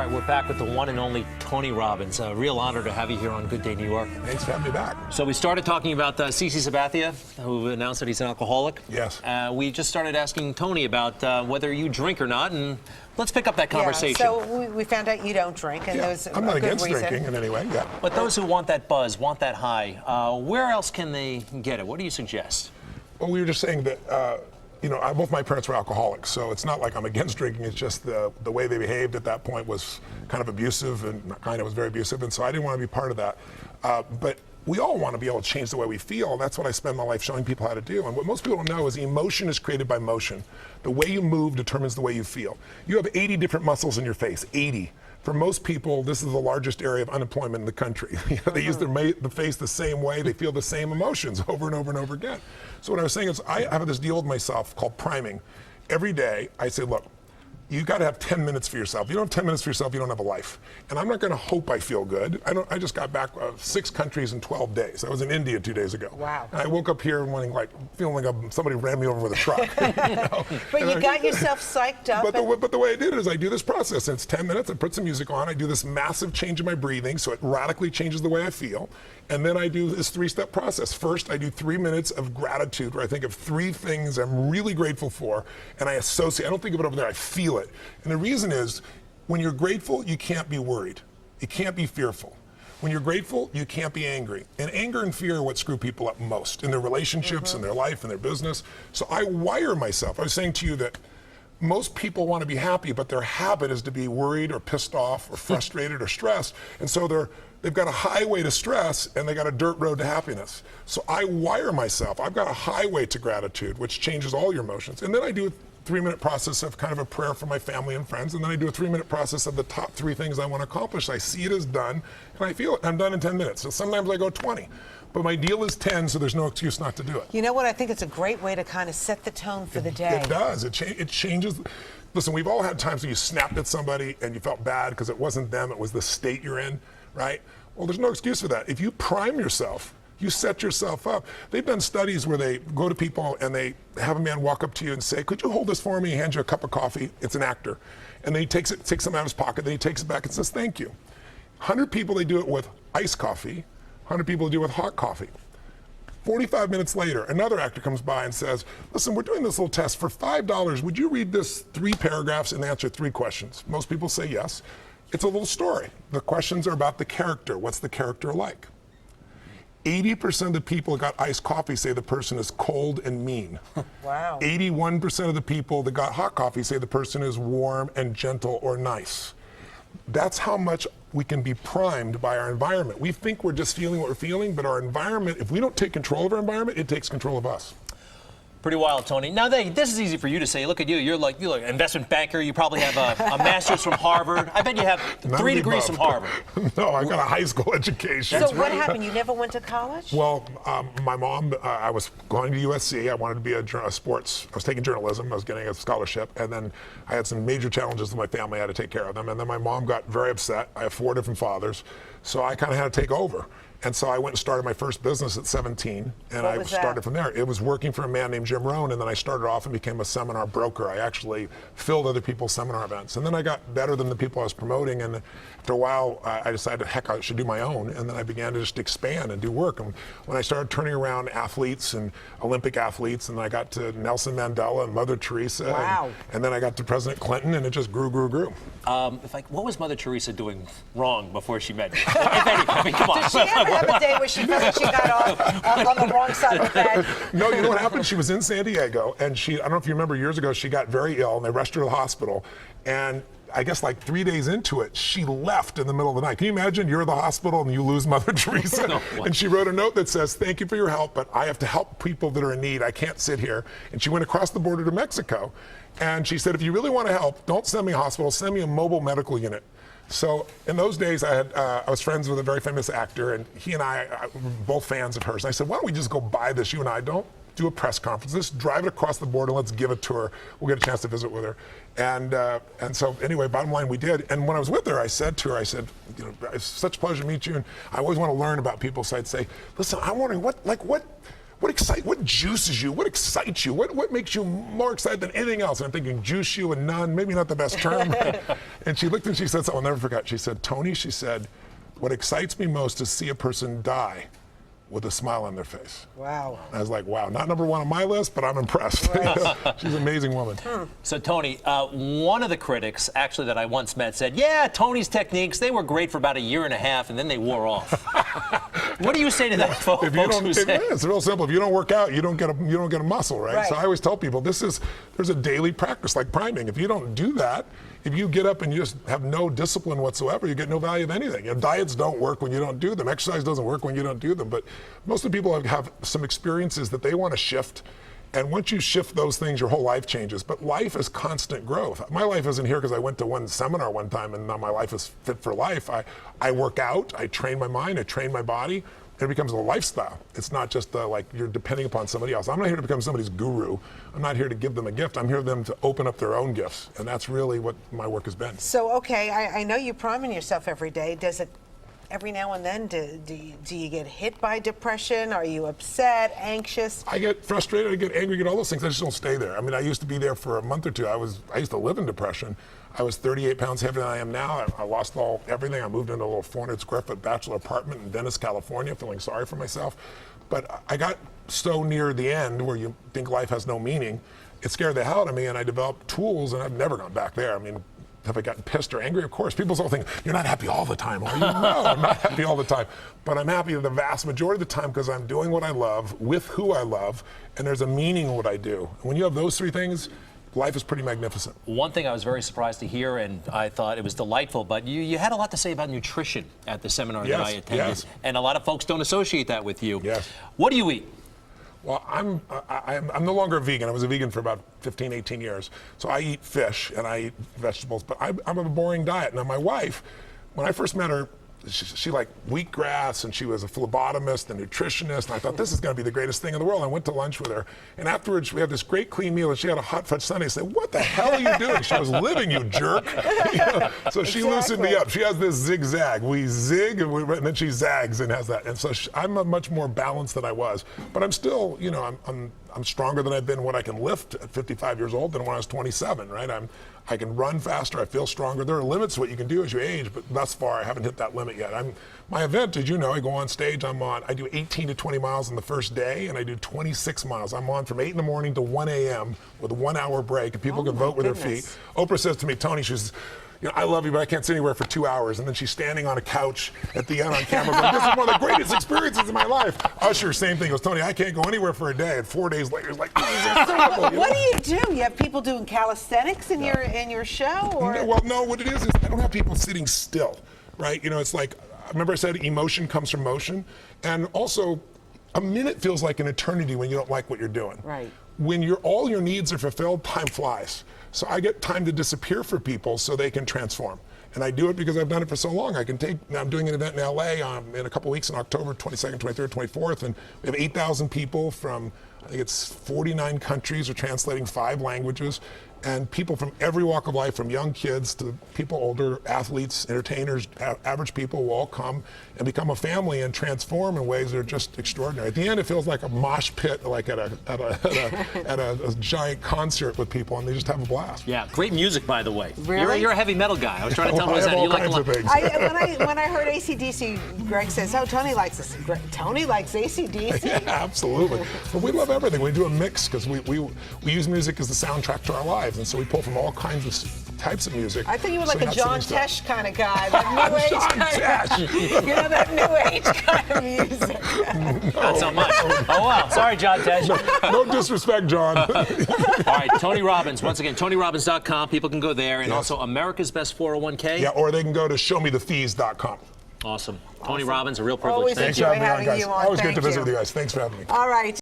All right, we're back with the one and only Tony Robbins. A real honor to have you here on Good Day New York. Thanks for having me back. So we started talking about CC Sabathia, who announced that he's an alcoholic. Yes. We just started asking Tony about whether you drink or not, and let's pick up that conversation. Yeah, so we found out you don't drink, and there's I'm not a good against reason. drinking in any way, yeah. But those who want that buzz, want that high, where else can they get it? What do you suggest? Well, we were just saying that, both my parents were alcoholics, so it's not like I'm against drinking. It's just the way they behaved at that point was kind of abusive, and was very abusive, and so I didn't want to be part of that. But we all want to be able to change the way we feel. That's what I spend my life showing people how to do. And what most people don't know is emotion is created by motion. The way you move determines the way you feel. You have 80 different muscles in your face, 80. For most people, this is the largest area of unemployment in the country. They use the face the same way, they feel the same emotions over and over and over again. So what I was saying is I have this deal with myself called priming. Every day I say, look, you got to have 10 minutes for yourself. If you don't have 10 minutes for yourself, you don't have a life. And I'm not going to hope I feel good. I just got back 6 countries in 12 days. I was in India 2 days ago. Wow. And I woke up here feeling like somebody ran me over with a truck. But you got yourself psyched up. But the way I did it is I do this process, and it's 10 minutes, I put some music on, I do this massive change in my breathing, so it radically changes the way I feel. And then I do this 3-step process. First, I do 3 minutes of gratitude where I think of 3 things I'm really grateful for, and I associate, I don't think of it over there, I feel it. And the reason is, when you're grateful, you can't be worried. You can't be fearful. When you're grateful, you can't be angry. And anger and fear are what screw people up most in their relationships, in their life, in their business. So I wire myself. I was saying to you that most people want to be happy, but their habit is to be worried or pissed off or frustrated or stressed. And so they've got a highway to stress and they got a dirt road to happiness. So I wire myself. I've got a highway to gratitude, which changes all your emotions. And then I do a 3-minute process of kind of a prayer for my family and friends. And then I do a 3-minute process of the top 3 things I want to accomplish. I see it as done and I feel it. I'm done in 10 minutes. So sometimes I go 20. But my deal is 10, so there's no excuse not to do it. You know what? I think it's a great way to kind of set the tone for the day. It does. It changes. Listen, we've all had times when you snapped at somebody and you felt bad because it wasn't them, it was the state you're in, right? Well, there's no excuse for that. If you prime yourself, you set yourself up. They've done studies where they go to people and they have a man walk up to you and say, could you hold this for me? He hands you a cup of coffee. It's an actor. And then he takes something out of his pocket, then he takes it back and says, thank you. 100 people, they do it with iced coffee. 100 people do it with hot coffee. 45 minutes later, another actor comes by and says, listen, we're doing this little test. For $5, would you read this 3 paragraphs and answer 3 questions? Most people say yes. It's a little story. The questions are about the character. What's the character like? 80% of the people that got iced coffee say the person is cold and mean. Wow. 81% of the people that got hot coffee say the person is warm and gentle or nice. That's how much we can be primed by our environment. We think we're just feeling what we're feeling, but our environment, if we don't take control of our environment, it takes control of us. Pretty wild, Tony. Now, this is easy for you to say. Look at you. You're like an investment banker. You probably have a master's from Harvard. I bet you have 3 degrees from Harvard. No, I got a high school education. So what happened? You never went to college? Well, my mom, I was going to USC. I wanted to be a sports. I was taking journalism. I was getting a scholarship. And then I had some major challenges with my family. I had to take care of them. And then my mom got very upset. I have 4 different fathers. So I kind of had to take over. And so I went and started my first business at 17, and I started from there. It was working for a man named Jim Rohn, and then I started off and became a seminar broker. I actually filled other people's seminar events. And then I got better than the people I was promoting, and after a while, I decided, heck, I should do my own, and then I began to just expand and do work. And when I started turning around athletes and Olympic athletes, and then I got to Nelson Mandela and Mother Teresa, wow. and then I got to President Clinton, and it just grew. What was Mother Teresa doing wrong before she met you? If anything, I mean, come on. Did she ever have a day where she felt like she got off on the wrong side of the bed? No, you know what happened? She was in San Diego, and I don't know if you remember years ago, she got very ill, and they rushed her to the hospital. And I guess like 3 days into it, she left in the middle of the night. Can you imagine you're at the hospital and you lose Mother Teresa? No, and she wrote a note that says, thank you for your help, but I have to help people that are in need. I can't sit here. And she went across the border to Mexico. And she said, if you really want to help, don't send me a hospital, send me a mobile medical unit. So in those days, I was friends with a very famous actor, and he and I were both fans of hers. And I said, why don't we just go buy this, you and I? Don't do a press conference. Just drive it across the border. Let's give it to her. We'll get a chance to visit with her. And so anyway, bottom line, we did. And when I was with her, I said to her, it's such a pleasure to meet you. And I always want to learn about people. So I'd say, listen, I'm wondering what what juices you? What excites you? What makes you more excited than anything else? And I'm thinking juice you and none, maybe not the best term. And she looked and she said something I'll never forget. She said, Tony, she said, what excites me most is see a person die with a smile on their face. Wow. I was like, wow, not number one on my list, but I'm impressed. She's an amazing woman. So Tony, one of the critics actually that I once met said, yeah, Tony's techniques, they were great for about 1.5 years and then they wore off. What do you say to that, folks who say? It's real simple. If you don't work out, you don't get a muscle, right? So I always tell people there's a daily practice like priming. If you don't do that, if you get up and you just have no discipline whatsoever, you get no value of anything. Diets don't work when you don't do them. Exercise doesn't work when you don't do them. But most of the people have some experiences that they want to shift. And once you shift those things, your whole life changes. But life is constant growth. My life isn't here because I went to one seminar one time and now my life is fit for life. I work out, I train my mind, I train my body. It becomes a lifestyle. It's not just like you're depending upon somebody else. I'm not here to become somebody's guru. I'm not here to give them a gift. I'm here for them to open up their own gifts. And that's really what my work has been. So, okay, I know you're priming yourself every day. Does it, every now and then, do you get hit by depression? Are you upset, anxious? I get frustrated, I get angry, I get all those things. I just don't stay there. I mean, I used to be there for a month or two. I used to live in depression. I was 38 pounds heavier than I am now. I lost everything. I moved into a little 400 square foot bachelor apartment in Venice, California, feeling sorry for myself. But I got so near the end where you think life has no meaning, it scared the hell out of me, and I developed tools, and I've never gone back there. I mean, have I gotten pissed or angry? Of course. People still think, you're not happy all the time, are you? No, I'm not happy all the time. But I'm happy the vast majority of the time because I'm doing what I love, with who I love, and there's a meaning in what I do. And when you have those three things, life is pretty magnificent. One thing I was very surprised to hear, and I thought it was delightful, but you had a lot to say about nutrition at the seminar that I attended. Yes. And a lot of folks don't associate that with you. Yes. What do you eat? Well, I'm no longer a vegan. I was a vegan for about 15, 18 years. So I eat fish and I eat vegetables, but I'm a boring diet. Now my wife, when I first met her, she liked wheatgrass, and she was a phlebotomist and nutritionist, and I thought this is going to be the greatest thing in the world. I went to lunch with her, and afterwards we had this great clean meal, and she had a hot fudge sundae. I said, what the hell are you doing? She was living, you jerk. You know? So she loosened me up. She has this zigzag. We zig, and then she zags and has that. And so I'm much more balanced than I was. But I'm still, you know, I'm stronger than I've been when I can lift at 55 years old than when I was 27, right? I can run faster, I feel stronger. There are limits to what you can do as you age, but thus far I haven't hit that limit yet. My event, as you know, I go on stage, I do 18 to 20 miles on the first day, and I do 26 miles. I'm on from 8 in the morning to 1 a.m. with a 1 hour break, and people can vote with their feet. Oprah says to me, Tony, she's, you know, I love you, but I can't sit anywhere for 2 hours. And then she's standing on a couch at the end on camera going, this is one of the greatest experiences of my life. Usher, same thing, goes, Tony, I can't go anywhere for a day. And 4 days later, it's like, this is incredible. What do you do? You have people doing calisthenics in your show? Or? No, well, no, what it is I don't have people sitting still, right? You know, it's like, remember I said emotion comes from motion? And also, a minute feels like an eternity when you don't like what you're doing. Right. When all your needs are fulfilled, time flies. So I get time to disappear for people so they can transform. And I do it because I've done it for so long. I'm doing an event in LA in a couple weeks in October, 22nd, 23rd, 24th, and we have 8,000 people from, I think it's 49 countries. We're translating 5 languages. And people from every walk of life, from young kids to people older, athletes, entertainers, average people will all come and become a family and transform in ways that are just extraordinary. At the end, it feels like a mosh pit, like at a giant concert with people, and they just have a blast. Yeah, great music, by the way. Really? You're a heavy metal guy. I was trying to tell him I have that. all You like a kinds lot. of things. When I heard AC/DC, Greg says, "Oh, Tony likes this." Tony likes AC/DC. Yeah, absolutely. But we love everything. We do a mix because we use music as the soundtrack to our lives, and so we pull from all kinds of types of music. I think you were So like a not John sitting Tesh kind of guy, that new age John kind Tesh. of, you know, that new age kind of music. Not so much. Oh, wow. Sorry, John Tesh. No disrespect, John. All right, Tony Robbins. Once again, TonyRobbins.com. People can go there. And Yes. also America's Best 401k. Yeah, or they can go to showmethefees.com. Awesome. Tony Robbins, a real privilege. Always Thank enjoy you. Thanks for having me on, having guys. you on. Always good Thank to visit you. with you guys. Thanks for having me. All right.